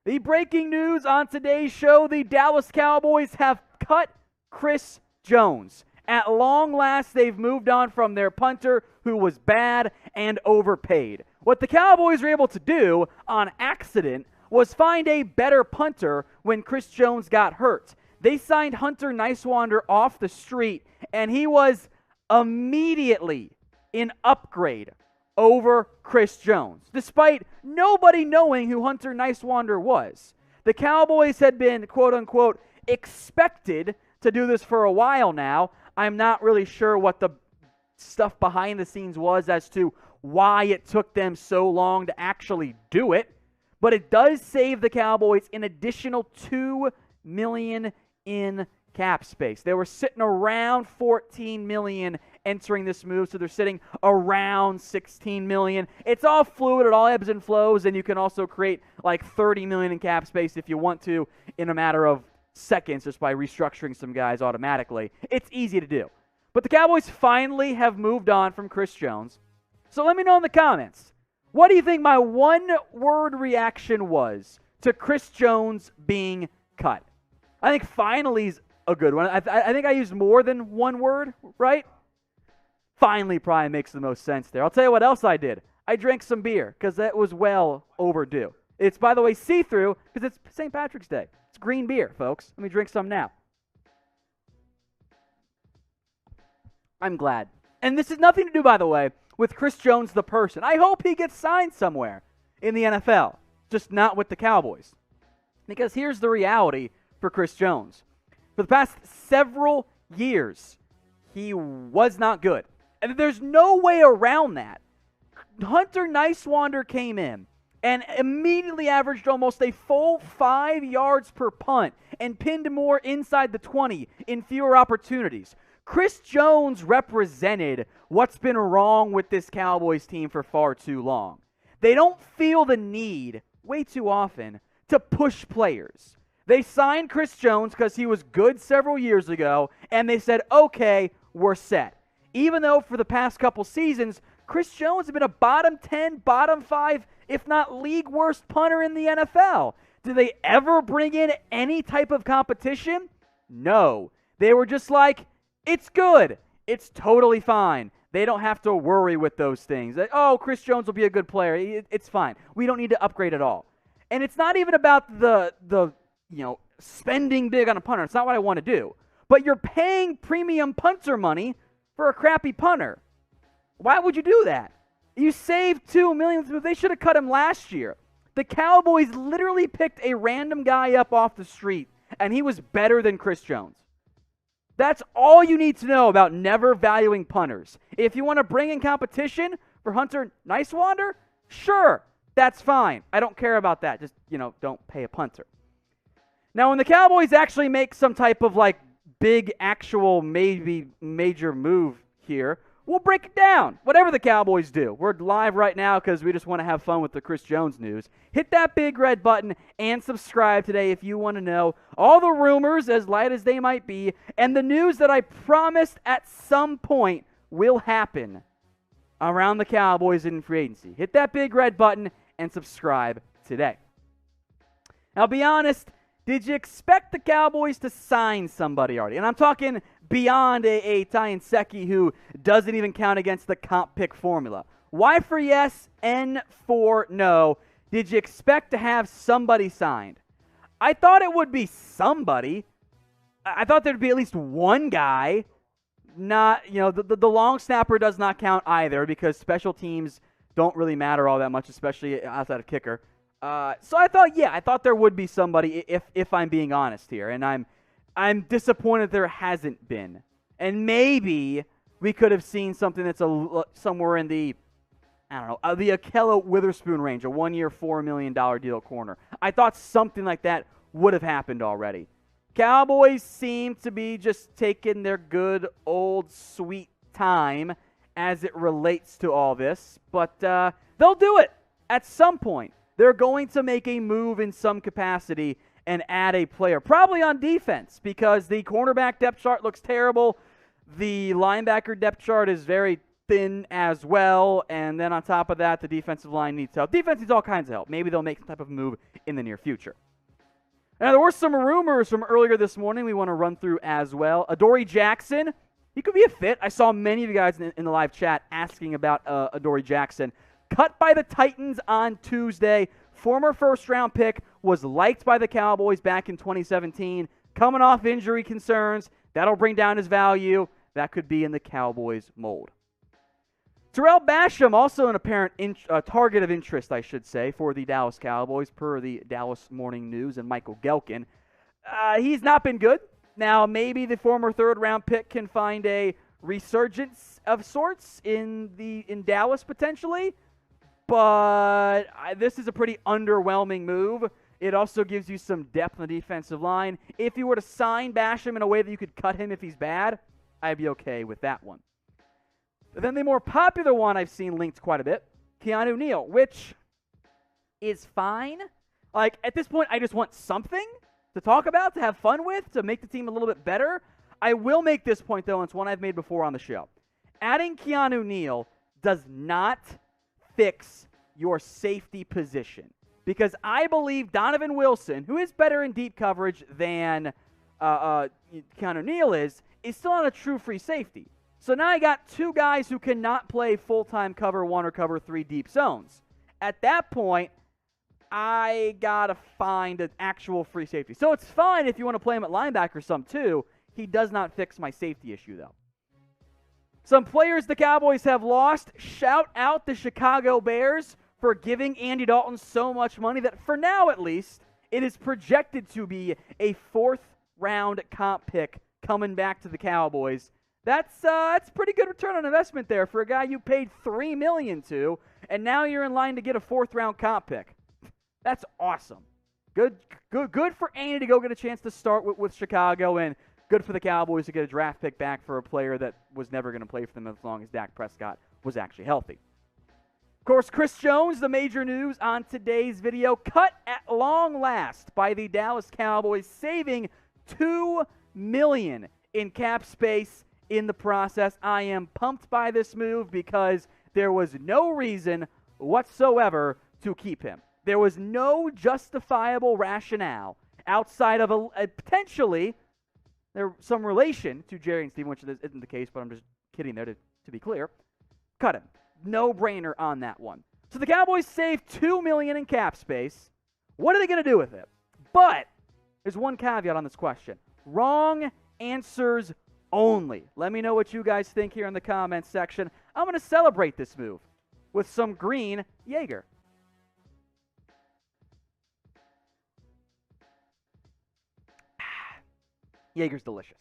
The breaking news on today's show, the Dallas Cowboys have cut Chris Jones. At long last, they've moved on from their punter, who was bad and overpaid. What the Cowboys were able to do on accident was find a better punter when Chris Jones got hurt. They signed Hunter Niswinder off the street, and he was immediately an upgrade over Chris Jones, despite nobody knowing who Hunter Niswinder was. The Cowboys had been, quote-unquote, expected to do this for a while now. I'm not really sure what the stuff behind the scenes was as to why it took them so long to actually do it, but it does save the Cowboys an additional $2 million in cap space. They were sitting around $14 million entering this move, so they're sitting around $16 million. It's all fluid, it all ebbs and flows, and you can also create like $30 million in cap space if you want to in a matter of seconds just by restructuring some guys automatically. It's easy to do. But the Cowboys finally have moved on from Chris Jones. So let me know in the comments, what do you think my one-word reaction was to Chris Jones being cut? I think finally is a good one. I think I used more than one word, right? Finally probably makes the most sense there. I'll tell you what else I did. I drank some beer because that was well overdue. It's, by the way, see-through because it's St. Patrick's Day. It's green beer, folks. Let me drink some now. I'm glad. And this has nothing to do, by the way, with Chris Jones the person. I hope he gets signed somewhere in the NFL, just not with the Cowboys. Because here's the reality for Chris Jones. For the past several years, he was not good. And there's no way around that. Hunter Niswinder came in and immediately averaged almost a full 5 yards per punt and pinned more inside the 20 in fewer opportunities. Chris Jones represented what's been wrong with this Cowboys team for far too long. They don't feel the need, way too often, to push players. They signed Chris Jones because he was good several years ago, and they said, okay, we're set. Even though for the past couple seasons, Chris Jones has been a bottom 10, bottom 5, if not league worst punter in the NFL. Did they ever bring in any type of competition? No. They were just like, it's good. It's totally fine. They don't have to worry with those things. Like, oh, Chris Jones will be a good player. It's fine. We don't need to upgrade at all. And it's not even about the spending big on a punter. It's not what I want to do. But you're paying premium punter money for a crappy punter. Why would you do that? You saved $2 million. They should have cut him last year. The Cowboys literally picked a random guy up off the street, and he was better than Chris Jones. That's all you need to know about never valuing punters. If you want to bring in competition for Hunter Niswinder, sure, that's fine. I don't care about that. Just, don't pay a punter. Now, when the Cowboys actually make some type of big actual maybe major move here, we'll break it down. Whatever the Cowboys do. We're live right now because we just want to have fun with the Chris Jones news. Hit that big red button and subscribe today if you want to know all the rumors, as light as they might be, and the news that I promised at some point will happen around the Cowboys in free agency. Hit that big red button and subscribe today. Now, be honest, did you expect the Cowboys to sign somebody already? And I'm talking beyond a Ty Nsekhe who doesn't even count against the comp pick formula. Y for yes, N for no. Did you expect to have somebody signed? I thought it would be somebody. I thought there'd be at least one guy. Not, the long snapper does not count either because special teams don't really matter all that much, especially outside of kicker. So I thought there would be somebody if I'm being honest here, and I'm disappointed there hasn't been. And maybe we could have seen something that's somewhere in the, the Akello Witherspoon range, a 1-year, $4 million deal corner. I thought something like that would have happened already. Cowboys seem to be just taking their good old sweet time as it relates to all this, but they'll do it at some point. They're going to make a move in some capacity and add a player, probably on defense, because the cornerback depth chart looks terrible. The linebacker depth chart is very thin as well. And then on top of that, the defensive line needs help. Defense needs all kinds of help. Maybe they'll make some type of move in the near future. Now, there were some rumors from earlier this morning we want to run through as well. Adoree Jackson, he could be a fit. I saw many of you guys in the live chat asking about Adoree Jackson. Cut by the Titans on Tuesday. Former first-round pick, was liked by the Cowboys back in 2017. Coming off injury concerns, that'll bring down his value. That could be in the Cowboys mold. Tarell Basham, also an apparent target of interest, I should say, for the Dallas Cowboys, per the Dallas Morning News and Michael Gelkin. He's not been good. Now, maybe the former third-round pick can find a resurgence of sorts in Dallas, potentially. But this is a pretty underwhelming move. It also gives you some depth on the defensive line. If you were to sign Basham in a way that you could cut him if he's bad, I'd be okay with that one. But then the more popular one I've seen linked quite a bit, Keanu Neal, which is fine. Like, at this point, I just want something to talk about, to have fun with, to make the team a little bit better. I will make this point, though, and it's one I've made before on the show. Adding Keanu Neal does not fix your safety position, because I believe Donovan Wilson, who is better in deep coverage than Keanu Neal is still not a true free safety. So now I got two guys who cannot play full-time cover 1 or cover 3 deep zones. At that point, I got to find an actual free safety. So it's fine if you want to play him at linebacker some too. He does not fix my safety issue, though. Some players the Cowboys have lost. Shout out the Chicago Bears for giving Andy Dalton so much money that, for now at least, it is projected to be a 4th-round comp pick coming back to the Cowboys. That's pretty good return on investment there for a guy you paid $3 million to, and now you're in line to get a 4th-round comp pick. That's awesome. Good for Andy to go get a chance to start with Chicago, and good for the Cowboys to get a draft pick back for a player that was never going to play for them as long as Dak Prescott was actually healthy. Of course, Chris Jones, the major news on today's video, cut at long last by the Dallas Cowboys, saving $2 million in cap space in the process. I am pumped by this move because there was no reason whatsoever to keep him. There was no justifiable rationale outside of a potentially some relation to Jerry and Stephen, which isn't the case, but I'm just kidding there to be clear. Cut him. No-brainer on that one. So the Cowboys saved $2 million in cap space. What are they going to do with it? But there's one caveat on this question. Wrong answers only. Let me know what you guys think here in the comments section. I'm going to celebrate this move with some green Jaeger. Jaeger's delicious.